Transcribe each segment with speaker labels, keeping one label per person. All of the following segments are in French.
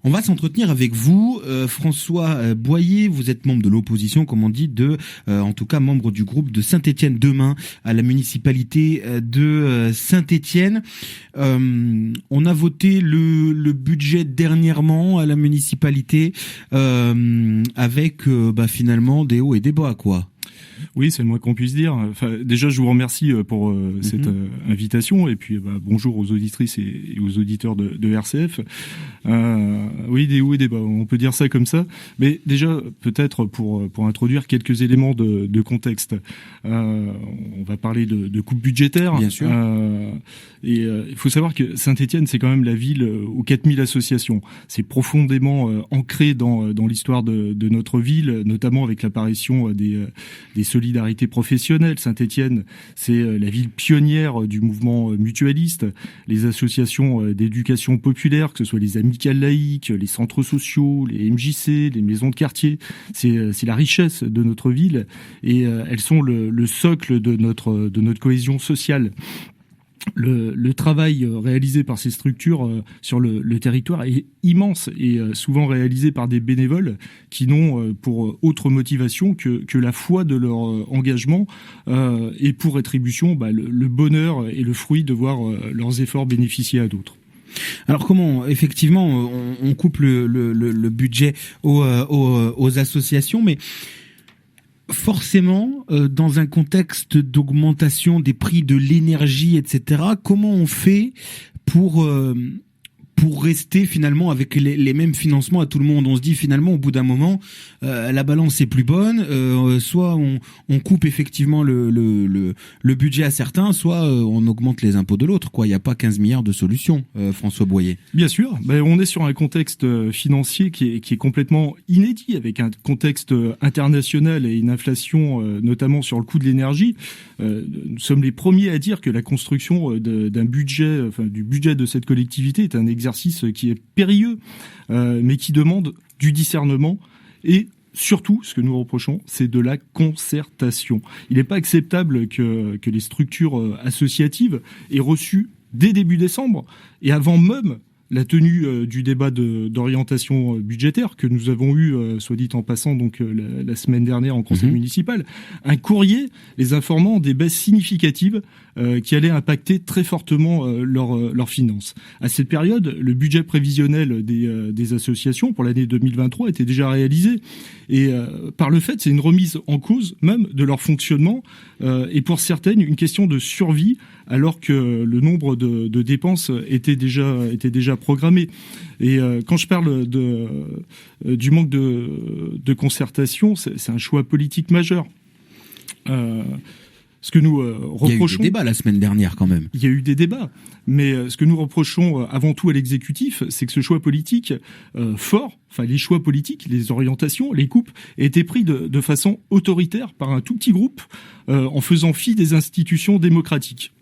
Speaker 1: On va s'entretenir avec vous, François Boyer. Vous êtes membre de l'opposition, comme on dit, en tout cas membre du groupe de Saint-Étienne Demain à la municipalité de Saint-Étienne. On a voté le budget dernièrement à la municipalité avec finalement des hauts et des bas, quoi.
Speaker 2: Oui, c'est le moins qu'on puisse dire. Enfin, déjà, je vous remercie pour cette invitation et puis bonjour aux auditrices et aux auditeurs de RCF. Oui, des hauts et des bas, on peut dire ça comme ça. Mais déjà, peut-être pour introduire quelques éléments de contexte. On va parler de coupe budgétaire.
Speaker 1: Bien sûr.
Speaker 2: Et il faut savoir que Saint-Étienne, c'est quand même la ville aux 4000 associations. C'est profondément ancré dans l'histoire de notre ville, notamment avec l'apparition des solidarités professionnelles. Saint-Étienne, c'est la ville pionnière du mouvement mutualiste, les associations d'éducation populaire, que ce soit les amicales laïques, les centres sociaux, les MJC, les maisons de quartier. C'est la richesse de notre ville et elles sont le socle de notre cohésion sociale. Le travail réalisé par ces structures sur le territoire est immense et souvent réalisé par des bénévoles qui n'ont pour autre motivation que la foi de leur engagement et pour rétribution le bonheur et le fruit de voir leurs efforts bénéficier à d'autres.
Speaker 1: Alors comment, effectivement, on coupe le budget aux associations, mais forcément, dans un contexte d'augmentation des prix de l'énergie, etc., comment on fait pour rester finalement avec les mêmes financements à tout le monde? On se dit finalement au bout d'un moment la balance est plus bonne, soit on coupe effectivement le budget à certains, soit on augmente les impôts de l'autre, quoi. Il n'y a pas 15 milliards de solutions, François Boyer.
Speaker 2: Bien sûr, on est sur un contexte financier qui est complètement inédit, avec un contexte international et une inflation notamment sur le coût de l'énergie. Nous sommes les premiers à dire que la construction d'un budget, du budget de cette collectivité est un exercice qui est périlleux, mais qui demande du discernement et surtout, ce que nous reprochons, c'est de la concertation. Il n'est pas acceptable que les structures associatives aient reçu dès début décembre et avant même la tenue du débat d'orientation budgétaire que nous avons eu, soit dit en passant, donc la semaine dernière en conseil municipal, un courrier les informant des baisses significatives qui allaient impacter très fortement leurs finances. À cette période, le budget prévisionnel des associations pour l'année 2023 était déjà réalisé et par le fait, c'est une remise en cause même de leur fonctionnement et pour certaines une question de survie alors que le nombre de dépenses était déjà programmé. Et quand je parle du manque de concertation, c'est un choix politique majeur. Ce que nous reprochons...
Speaker 1: Il y a eu des débats la semaine dernière quand même.
Speaker 2: Il y a eu des débats, mais ce que nous reprochons avant tout à l'exécutif, c'est que ce choix politique fort, les choix politiques, les orientations, les coupes, aient été pris de façon autoritaire par un tout petit groupe en faisant fi des institutions démocratiques.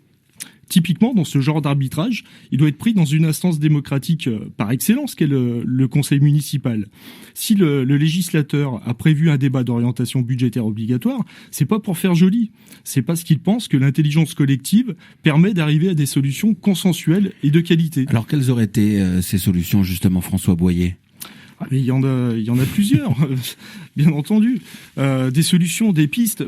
Speaker 2: Typiquement, dans ce genre d'arbitrage, il doit être pris dans une instance démocratique par excellence, qu'est le conseil municipal. Si le législateur a prévu un débat d'orientation budgétaire obligatoire, c'est pas pour faire joli. C'est parce qu'il pense que l'intelligence collective permet d'arriver à des solutions consensuelles et de qualité.
Speaker 1: Alors, quelles auraient été ces solutions, justement, François Boyer ?
Speaker 2: Mais il y en a plusieurs, bien entendu. Des solutions, des pistes...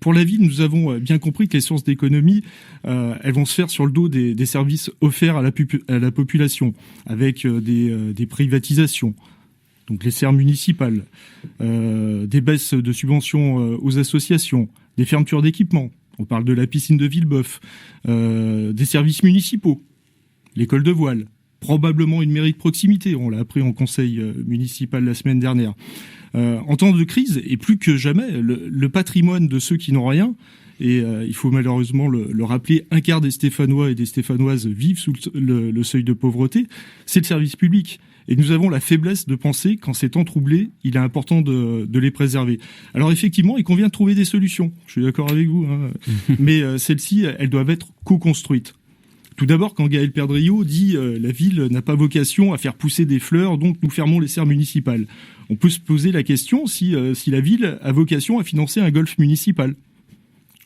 Speaker 2: pour la ville, nous avons bien compris que les sources d'économie, elles vont se faire sur le dos des services offerts à la population, avec des privatisations, donc les serres municipales, des baisses de subventions aux associations, des fermetures d'équipements. On parle de la piscine de Villebeuf, des services municipaux, l'école de voile, probablement une mairie de proximité. On l'a appris en conseil municipal la semaine dernière. En temps de crise, et plus que jamais, le patrimoine de ceux qui n'ont rien, et il faut malheureusement le rappeler, un quart des Stéphanois et des Stéphanoises vivent sous le seuil de pauvreté, c'est le service public. Et nous avons la faiblesse de penser qu'en ces temps troublés, il est important de les préserver. Alors effectivement, il convient de trouver des solutions. Je suis d'accord avec vous, mais celles-ci, elles doivent être co-construites. Tout d'abord, quand Gaël Perdriau dit la ville n'a pas vocation à faire pousser des fleurs, donc nous fermons les serres municipales. On peut se poser la question si la ville a vocation à financer un golf municipal.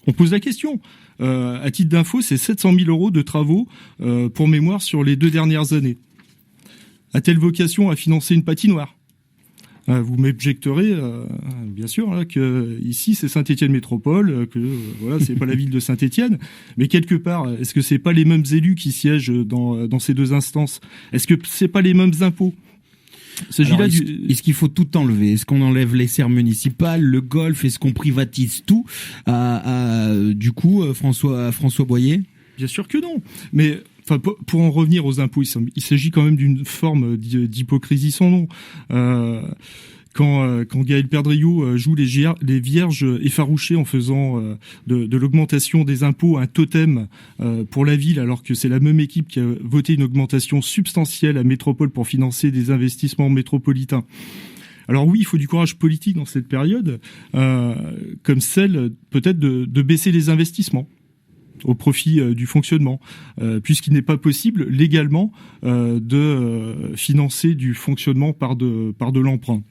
Speaker 2: On pose la question. À titre d'info, c'est 700 000 € de travaux pour mémoire sur les 2 dernières années. a-t-elle vocation à financer une patinoire ? Vous m'objecterez, bien sûr, là, que ici c'est Saint-Étienne Métropole, que voilà, c'est pas la ville de Saint-Étienne, mais quelque part, est-ce que c'est pas les mêmes élus qui siègent dans ces deux instances ? Est-ce que c'est pas les mêmes impôts ?
Speaker 1: Alors, est-ce qu'il faut tout enlever ? Est-ce qu'on enlève les serres municipales, le golf ? Est-ce qu'on privatise tout ? Du coup, François Boyer ?
Speaker 2: Bien sûr que non. Mais enfin, pour en revenir aux impôts, il s'agit quand même d'une forme d'hypocrisie sans nom. Quand Gaël Perdriau joue les vierges effarouchées en faisant de l'augmentation des impôts un totem pour la ville, alors que c'est la même équipe qui a voté une augmentation substantielle à Métropole pour financer des investissements métropolitains. Alors oui, il faut du courage politique dans cette période, comme celle peut-être de baisser les investissements au profit du fonctionnement, puisqu'il n'est pas possible légalement de financer du fonctionnement par de l'emprunt.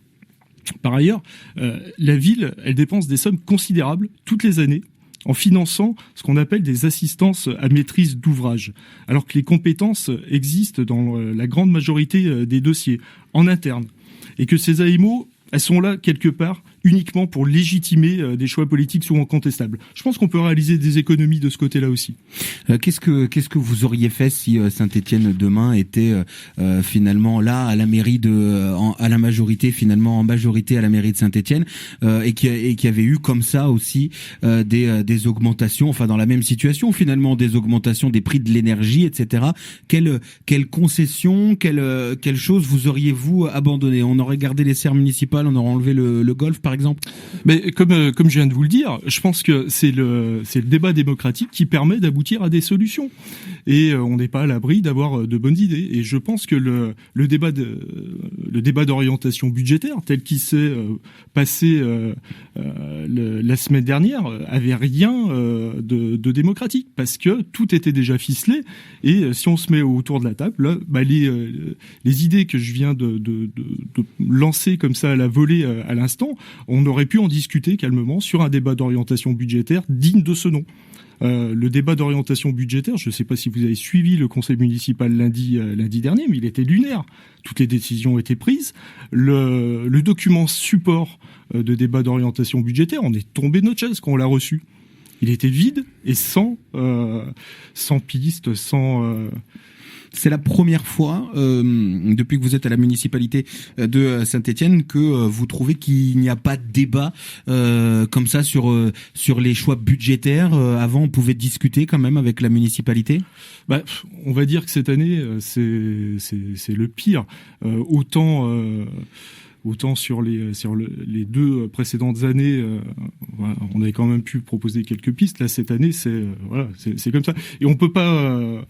Speaker 2: Par ailleurs, la ville, elle dépense des sommes considérables toutes les années en finançant ce qu'on appelle des assistances à maîtrise d'ouvrage, alors que les compétences existent dans la grande majorité des dossiers en interne, et que ces AMO, elles sont là quelque part uniquement pour légitimer des choix politiques souvent contestables. Je pense qu'on peut réaliser des économies de ce côté-là aussi.
Speaker 1: Qu'est-ce que vous auriez fait si Saint-Étienne demain était finalement là à la mairie à la majorité, finalement en majorité à la mairie de Saint-Étienne, et qui avait eu comme ça aussi des augmentations, enfin dans la même situation finalement, des augmentations des prix de l'énergie, etc. Quelle concession, quelle chose vous auriez-vous abandonné ? On aurait gardé les serres municipales, on aurait enlevé le golf par exemple.
Speaker 2: Mais comme je viens de vous le dire, je pense que c'est le débat démocratique qui permet d'aboutir à des solutions. Et on n'est pas à l'abri d'avoir de bonnes idées. Et je pense que le débat d'orientation budgétaire tel qu'il s'est passé la semaine dernière avait rien de démocratique, parce que tout était déjà ficelé. Et si on se met autour de la table, là, bah les idées que je viens de lancer comme ça à la volée à l'instant, on aurait pu en discuter calmement sur un débat d'orientation budgétaire digne de ce nom. Le débat d'orientation budgétaire, je ne sais pas si vous avez suivi le conseil municipal lundi dernier, mais il était lunaire. Toutes les décisions ont été prises. Le document support de débat d'orientation budgétaire, on est tombé de notre chaise quand on l'a reçu. Il était vide et sans piste, sans...
Speaker 1: C'est la première fois depuis que vous êtes à la municipalité de Saint-Étienne que vous trouvez qu'il n'y a pas de débat comme ça sur les choix budgétaires. Avant, on pouvait discuter quand même avec la municipalité.
Speaker 2: Bah, on va dire que cette année, c'est le pire. Autant sur les deux précédentes années, voilà, on avait quand même pu proposer quelques pistes. Là, cette année, c'est comme ça. Et on ne peut pas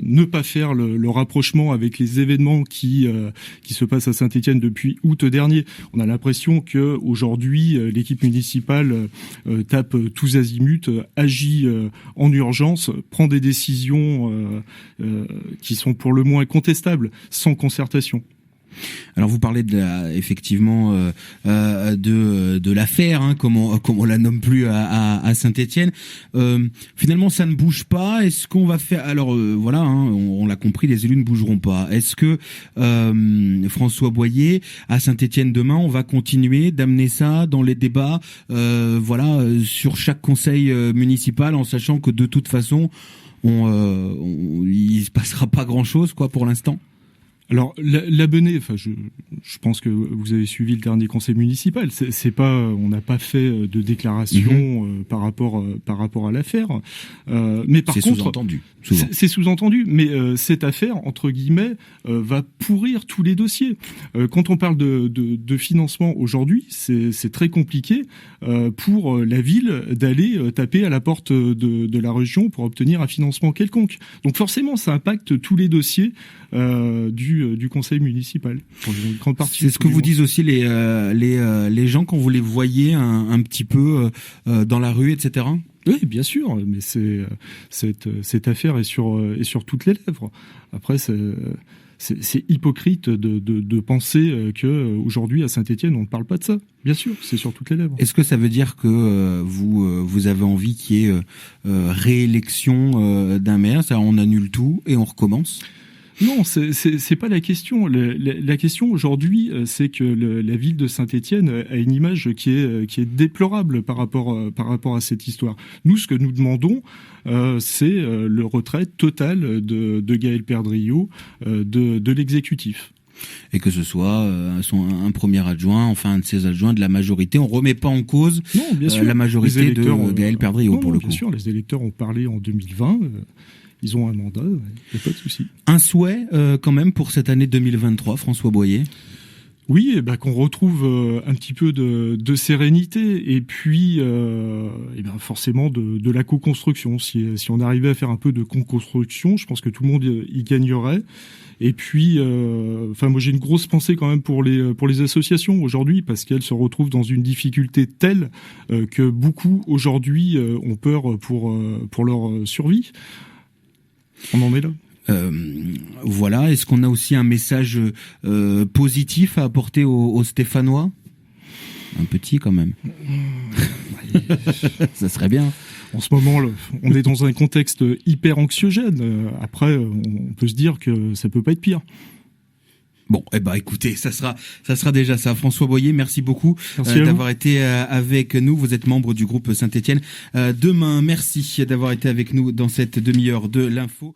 Speaker 2: ne pas faire le rapprochement avec les événements qui se passent à Saint-Étienne depuis août dernier. On a l'impression que aujourd'hui, l'équipe municipale tape tous azimuts, agit en urgence, prend des décisions qui sont pour le moins contestables, sans concertation.
Speaker 1: Alors vous parlez effectivement de l'affaire, hein, comme on la nomme plus à Saint-Étienne. Finalement, ça ne bouge pas. Est-ce qu'on va faire... Alors voilà, hein, on l'a compris, les élus ne bougeront pas. Est-ce que François Boyer, à Saint-Étienne demain, on va continuer d'amener ça dans les débats, sur chaque conseil municipal, en sachant que de toute façon, il se passera pas grand-chose, quoi, pour l'instant?
Speaker 2: Alors l'abonné, enfin je pense que vous avez suivi le dernier conseil municipal. C'est pas, on n'a pas fait de déclaration par rapport à l'affaire. Mais par contre,
Speaker 1: sous-entendu.
Speaker 2: C'est sous-entendu. Mais cette affaire, entre guillemets, va pourrir tous les dossiers. Quand on parle de financement aujourd'hui, c'est très compliqué pour la ville d'aller taper à la porte de la région pour obtenir un financement quelconque. Donc forcément, ça impacte tous les dossiers du conseil municipal. Une grande partie.
Speaker 1: C'est ce que vous disent aussi les gens quand vous les voyez un petit peu dans la rue, etc.
Speaker 2: Oui, bien sûr, mais cette affaire est sur toutes les lèvres. Après, c'est hypocrite de penser que aujourd'hui à Saint-Étienne on ne parle pas de ça. Bien sûr, c'est sur toutes les lèvres.
Speaker 1: Est-ce que ça veut dire que vous avez envie qu'il y ait réélection d'un maire, c'est-à-dire on annule tout et on recommence?
Speaker 2: Non, c'est pas la question. La question aujourd'hui, c'est que la ville de Saint-Étienne a une image qui est déplorable par rapport à cette histoire. Nous, ce que nous demandons, c'est le retrait total de Gaël Perdriau de l'exécutif.
Speaker 1: Et que ce soit un premier adjoint, enfin un de ses adjoints de la majorité. On remet pas en cause la majorité de Gaël Perdriau pour le coup.
Speaker 2: Bien sûr, les électeurs ont parlé en 2020. Ils ont un mandat, il n'y a pas de souci.
Speaker 1: Un souhait quand même pour cette année 2023, François Boyer?
Speaker 2: Oui, qu'on retrouve un petit peu de sérénité et puis forcément de la co-construction. Si on arrivait à faire un peu de co-construction, je pense que tout le monde y gagnerait. Et puis, moi j'ai une grosse pensée quand même pour les associations aujourd'hui parce qu'elles se retrouvent dans une difficulté telle que beaucoup aujourd'hui ont peur pour leur survie. On en est là.
Speaker 1: Voilà. Est-ce qu'on a aussi un message positif à apporter aux Stéphanois? Un petit quand même. Ça serait bien.
Speaker 2: En ce moment, on est dans un contexte hyper anxiogène. On peut se dire que ça peut pas être pire.
Speaker 1: Bon, écoutez, ça sera déjà ça. François Boyer, merci beaucoup d'avoir été avec nous. Vous êtes membre du groupe Saint-Étienne. Demain, merci d'avoir été avec nous dans cette demi-heure de l'info.